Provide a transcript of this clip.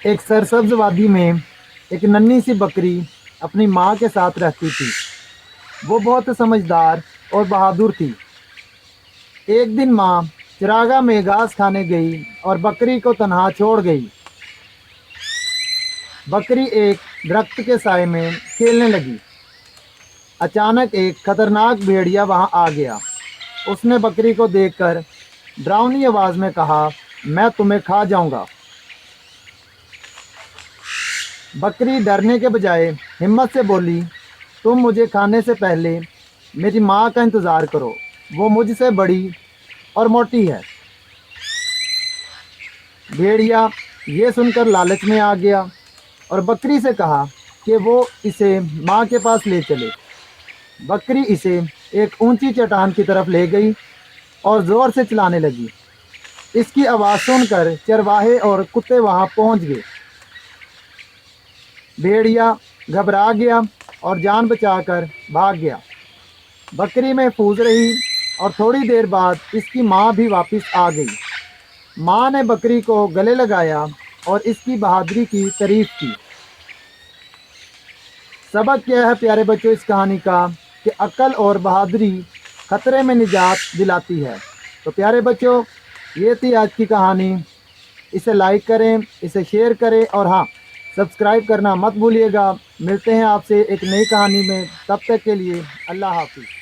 ایک سرسبز وادی میں ایک ننھی سی بکری اپنی ماں کے ساتھ رہتی تھی۔ وہ بہت سمجھدار اور بہادر تھی۔ ایک دن ماں چراگاہ میں گھاس کھانے گئی اور بکری کو تنہا چھوڑ گئی۔ بکری ایک درخت کے سائے میں کھیلنے لگی۔ اچانک ایک خطرناک بھیڑیا وہاں آ گیا۔ اس نے بکری کو دیکھ کر ڈراؤنی آواز میں کہا، میں تمہیں کھا جاؤں گا۔ بکری ڈرنے کے بجائے ہمت سے بولی، تم مجھے کھانے سے پہلے میری ماں کا انتظار کرو، وہ مجھ سے بڑی اور موٹی ہے۔ بھیڑیا یہ سن کر لالچ میں آ گیا اور بکری سے کہا کہ وہ اسے ماں کے پاس لے چلے۔ بکری اسے ایک اونچی چٹان کی طرف لے گئی اور زور سے چلانے لگی۔ اس کی آواز سن کر چرواہے اور کتے وہاں پہنچ گئے۔ بھیڑیا گھبرا گیا اور جان بچا کر بھاگ گیا۔ بکری محفوظ رہی اور تھوڑی دیر بعد اس کی ماں بھی واپس آ گئی۔ ماں نے بکری کو گلے لگایا اور اس کی بہادری کی تعریف کی۔ سبق کیا ہے پیارے بچوں اس کہانی کا کہ عقل اور بہادری خطرے میں نجات دلاتی ہے۔ تو پیارے بچوں، یہ تھی آج کی کہانی۔ اسے لائک کریں، اسے شیئر کریں اور ہاں، سبسکرائب کرنا مت بھولیے گا۔ ملتے ہیں آپ سے ایک نئی کہانی میں، تب تک کے لیے اللہ حافظ۔